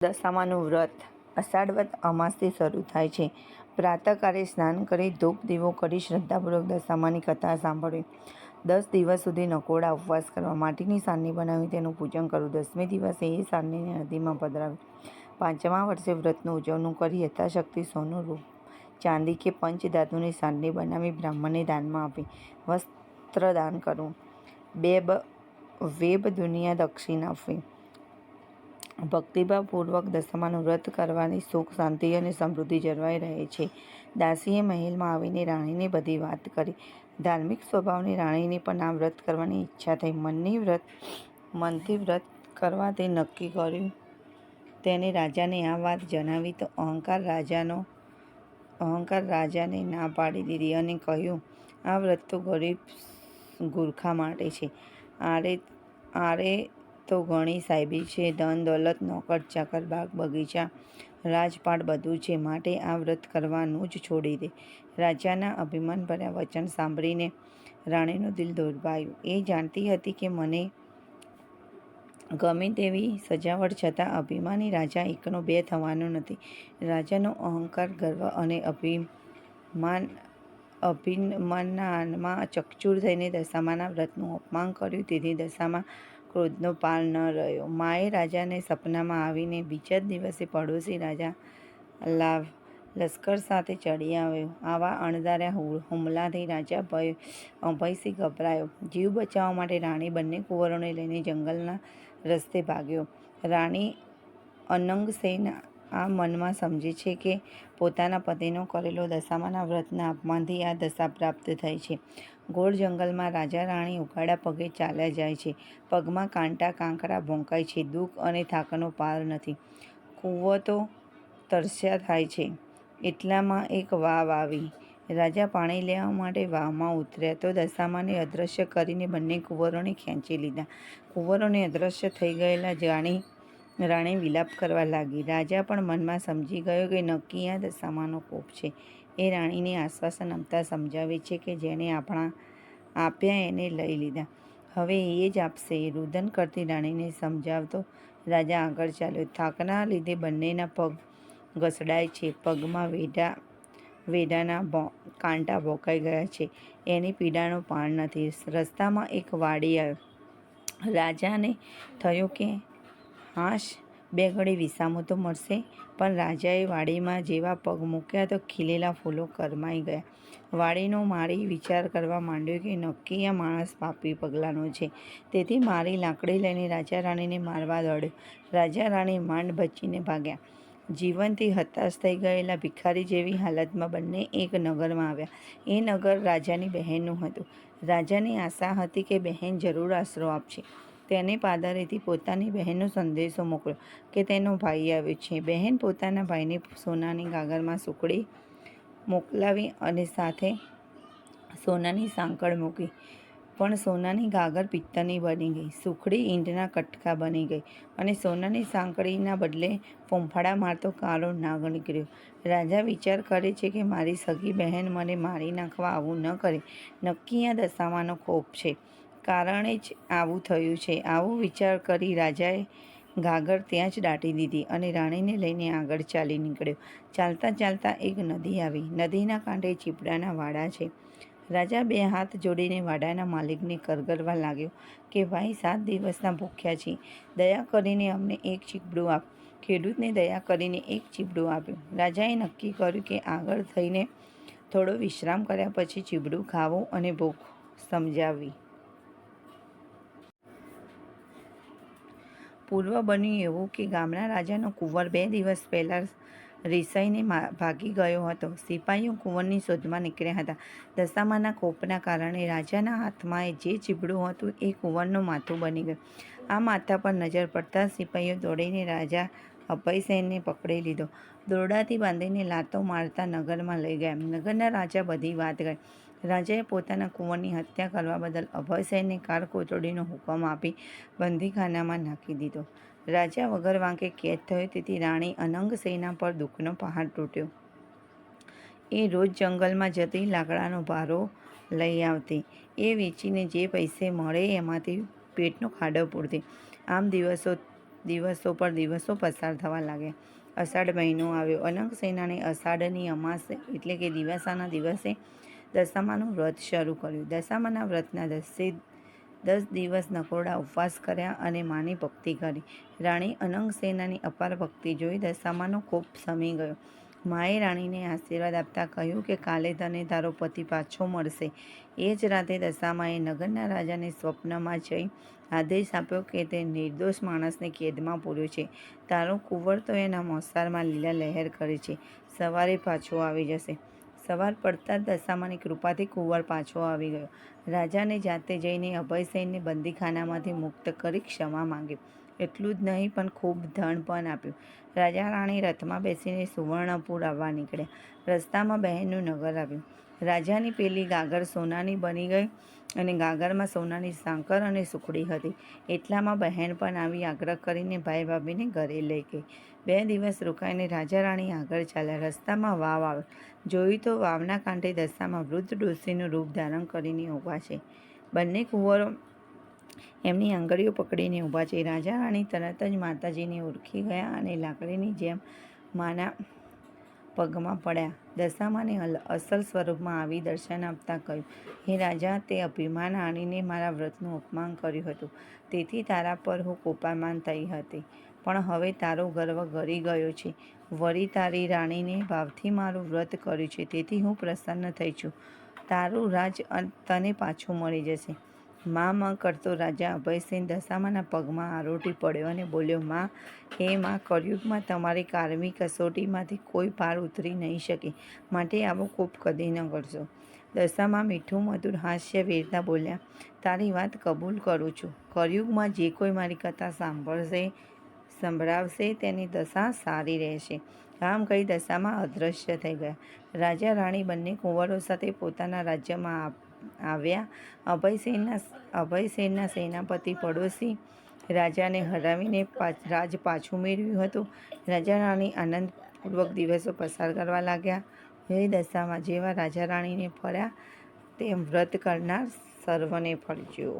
દશામાનું વ્રત અષાઢવદ અમાસથી શરૂ થાય છે. પ્રાતઃકાળે સ્નાન કરી ધૂપ દીવો કરી શ્રદ્ધાપૂર્વક દશામાની કથા સાંભળવી. 10 દિવસ સુધી નકોરડા ઉપવાસ કરવા. માટીની સારણી બનાવી તેનું પૂજન કરવું. 10મે દિવસે એ સારણીને નદીમાં પધરાવી. 5મા વર્ષે વ્રતનું ઉજવણું કરી યથાશક્તિ સોનું, રૂપ, ચાંદી કે પંચધાતુની સારણી બનાવી બ્રાહ્મણને દાનમાં આપી વસ્ત્રદાન કરવું. વેબ દુનિયા દક્ષિણા આપવી. ભક્તિભાવપૂર્વક દશામાનું વ્રત કરવાથી સુખ, શાંતિ અને સમૃદ્ધિ જળવાઈ રહે છે. દાસીએ મહેલમાં આવીને રાણીને બધી વાત કરી. ધાર્મિક સ્વભાવની રાણીને પણ આ વ્રત કરવાની ઈચ્છા થઈ. મનથી વ્રત કરવા તે નક્કી કર્યું. તેને રાજાને આ વાત જણાવી તો અહંકાર રાજાને ના પાડી દીધી અને કહ્યું, આ વ્રત તો ગરીબ ગુરખા માટે છે. આરે તો ઘણી સાહેબી છે, ધન દોલત, નોકર ચાકર, બાગ બગીચા, રાજપાટ બધું છે, માટે આ વ્રત કરવાનું જ છોડી દે. રાજાના અભિમાનભર્યા વચન સાંભળીને રાણીનું દિલ દોરવાયું. એ જાણતી હતી કે મને ગમે તેવી સજાવટ છતાં અભિમાની રાજા એકનો બે થવાનો નથી. રાજાનો અહંકાર, ગર્વ અને અભિમાનમાં ચકચૂર થઈને દશામાના વ્રતનું અપમાન કર્યું. તેથી દશામાં ક્રોધનો પાર ન રહ્યો. માએ રાજાને સપનામાં આવીને બીજા જ દિવસે પડોશી રાજા લશ્કર સાથે ચડી આવ્યો. આવા અણધાર્યા હુમલાથી રાજા અભયસિંહ ગભરાયો. જીવ બચાવવા માટે રાણી બંને કુંવરોને લઈને જંગલના રસ્તે ભાગ્યો. રાણી અનંગસેન આ મનમાં સમજે છે કે પોતાના પતિનો કરેલો દશામાના વ્રતના અપમાનથી આ દશા પ્રાપ્ત થઈ છે. ઘોર જંગલમાં રાજા રાણી ઉઘાડા પગે ચાલ્યા જાય છે. પગમાં કાંટા કાંકરા ભોંકાય છે. દુઃખ અને થાકનો પાર નથી. કુંવતો તરસ્યા થાય છે. એટલામાં એક વાવ આવી. રાજા પાણી લેવા માટે વાવમાં ઉતર્યા તો દશામાને અદૃશ્ય કરીને બંને કુંવરોને ખેંચી લીધા. કુંવરોને અદૃશ્ય થઈ ગયેલા જાણી રાણી વિલાપ કરવા લાગી. રાજા પણ મનમાં સમજી ગયો કે નક્કી આ દશામાનો કોપ છે. એ રાણીને આશ્વાસન આપતા સમજાવે છે કે જેને આપ્યા એને લઈ લીધા, હવે એ જ આપશે. રુદન કરતી રાણીને સમજાવતો રાજા આગળ ચાલ્યો. થાકના લીધે બંનેના પગ ઘસડાય છે. પગમાં વેઢાના કાંટા ભોંકાઈ ગયા છે. એની પીડાનો પાર નથી. રસ્તામાં એક વાડી આવ્યો. રાજાને થયું કે હાશ, બે ઘડી વિસામો તો મળશે. પણ રાજાએ વાડીમાં જેવા પગ મૂક્યા તો ખીલેલા ફૂલો કરમાઈ ગયા. વાડીનો માળી વિચાર કરવા માંડ્યો કે નક્કી આ માણસ પાપી પગલાનો છે. તેથી મારી લાકડી લઈને રાજા રાણીને મારવા દોડ્યો. રાજા રાણી માંડ બચીને ભાગ્યા. જીવનથી હતાશ થઈ ગયેલા ભિખારી જેવી હાલતમાં બંને એક નગરમાં આવ્યા. એ નગર રાજાની બહેનનું હતું. રાજાને આશા હતી કે બહેન જરૂર આશરો આપશે. તેને પાદરેથી પોતાની બહેનનો સંદેશો મોકલ્યો કે તેનો ભાઈ આવ્યો છે. બહેન પોતાના ભાઈને સોનાની ગાગરમાં સુખડી મોકલાવી અને સાથે સોનાની સાંકળ મૂકી. પણ સોનાની ગાગર પિત્તળની બની ગઈ, સુખડી ઈંટના કટકા બની ગઈ અને સોનાની સાંકળીના બદલે ફૂંફાડા મારતો કાળો નાગ નીકળ્યો. રાજા વિચાર કરે છે કે મારી સગી બહેન મને મારી નાખવા આવું ન કરે. નક્કી આ દશામાનો કોપ છે, કારણે જ આવું થયું છે. આવું વિચાર કરી રાજાએ ગાગર ત્યાં જ દાટી દીધી અને રાણીને લઈને આગળ ચાલી નીકળ્યો. ચાલતા ચાલતા એક નદી આવી. નદીના કાંઠે ચીપડાના વાડા છે. રાજા બે હાથ જોડીને વાડાના માલિકને કરગરવા લાગ્યો કે ભાઈ, 7 દિવસના ભૂખ્યા છીએ, દયા કરીને અમને એક ચીપડું આપ. ખેડૂતને દયા કરીને એક ચીપડું આપ્યું. રાજાએ નક્કી કર્યું કે આગળ થઈને થોડો વિશ્રામ કર્યા પછી ચીપડું ખાવું અને ભૂખ સમજાવવી. પૂર્વ બન્યું એવું કે ગામના રાજાનો કુંવર 2 દિવસ પહેલાં રિસાઈને ભાગી ગયો હતો. સિપાહીઓ કુંવરની શોધમાં નીકળ્યા હતા. દશામાના કોપના કારણે રાજાના હાથમાં જે ચીપડું હતું એ કુંવરનું માથું બની ગયું. આ માથા પર નજર પડતા સિપાહીઓ દોડીને રાજા અભયસેનને પકડી લીધો. દોરડાથી બાંધીને લાતો મારતા નગરમાં લઈ ગયા. નગરના રાજા બધી વાત કરી. રાજાએ પોતાના કુંવરની હત્યા કરવા બદલ અભયસેનને કાળકોટડીનો હુકમ આપી બંદીખાનામાં નાખી દીધો. રાજા વગર વાંકે કેદ થયો. તેથી રાણી અનંગસેના પર દુઃખનો પહાડ તૂટ્યો. એ રોજ જંગલમાં જતી લાકડાનો ભારો લઈ આવતી. એ વેચીને જે પૈસે મળે એમાંથી પેટનો ખાડો પૂરતી. આમ દિવસો દિવસો પર દિવસો પસાર થવા લાગ્યા. અષાઢ મહિનો આવ્યો. અનંગસેનાને અષાઢની અમાસ એટલે કે દિવાસાના દિવસે દશામાનું વ્રત શરૂ કર્યું. દશામાના વ્રતના 10 દિવસ નકોરડા ઉપવાસ કર્યા અને માની ભક્તિ કરી. રાણી અનંગસેનાની અપાર ભક્તિ જોઈ દશામાનો કોપ શમી ગયો. માએ રાણીને આશીર્વાદ આપતા કહ્યું કે કાલે તને તારો પતિ પાછો મળશે. એ જ રાતે દશામાએ નગરના રાજાને સ્વપ્નમાં જઈ આદેશ આપ્યો કે તે નિર્દોષ માણસને કેદમાં પૂર્યો છે. તારો કુંવર તો એના મોસાળમાં લીલા લહેર કરે છે. સવારે પાછો આવી જશે. સવાર પડતાં જ દશામાની કૃપાથી કુંવર પાછો આવી ગયો. રાજાને જાતે જઈને અભયસેનને બંદીખાનામાંથી મુક્ત કરી ક્ષમા માંગી. એટલું જ નહીં પણ ખૂબ ધન પણ આપ્યું. રાજા રાણી રથમાં બેસીને સુવર્ણપુર આવવા નીકળ્યા. રસ્તામાં બહેનનું નગર આવ્યું. રાજાની પેલી ગાગર સોનાની બની ગઈ અને ગાગરમાં સોનાની સાંકર અને સુખડી હતી. એટલામાં બહેન પણ આવી આગ્રહ કરીને ભાઈ ભાભીને ઘરે લઈ ગઈ. 2 દિવસ રોકાઈને રાજા રાણી આગળ ચાલ્યા. રસ્તામાં વાવ આવ્યો. જોયું તો વાવના કાંઠે દશામાં વૃદ્ધ ડોશીનું રૂપ ધારણ કરીને ઊભા છે. બંને કુંવરો એમની આંગળીઓ પકડીને ઊભા છે. રાજા રાણી તરત જ માતાજીને ઓળખી ગયા અને લાકડીની જેમ માના પગમાં પડ્યા. દશામાને અસલ સ્વરૂપમાં આવી દર્શન આપતા કહ્યું, હે રાજા, તે અભિમાન આણીને મારા વ્રતનું અપમાન કર્યું હતું. તેથી તારા પર હું કોપાયમાન થઈ હતી. પણ હવે તારો ગર્વ ગળી ગયો છે. વળી તારી રાણીને ભાવથી મારું વ્રત કર્યું છે. તેથી હું પ્રસન્ન થઈ છું. તારું રાજ તને પાછું મળી જશે. માં કરતો રાજા અભયસેન દશામાના પગમાં આરોટી પડ્યો અને બોલ્યો, માં, હે માં, કળિયુગમાં તમારી કારમી કસોટીમાંથી કોઈ પાર ઉતરી નહીં શકે. માટે આવો કોપ કદી ન કરશો. દશામાં મીઠું મધુર હાસ્ય વેરતા બોલ્યા, તારી વાત કબૂલ કરું છું. કળિયુગમાં જે કોઈ મારી કથા સંભળાવશે તેની દશા સારી રહેશે. આમ કહી દશામાં અદૃશ્ય થઈ ગયા. રાજા રાણી બંને કુંવરો સાથે પોતાના રાજ્યમાં આવ્યા. અભયસેનના સેનાપતિ પડોશી રાજાને હરાવીને રાજ પાછું મેળવ્યું હતું. રાજા રાણી આનંદપૂર્વક દિવસો પસાર કરવા લાગ્યા. હે દશામાં, જેવા રાજા રાણીને ફળ્યા તેમ વ્રત કરનાર સર્વને ફળજો.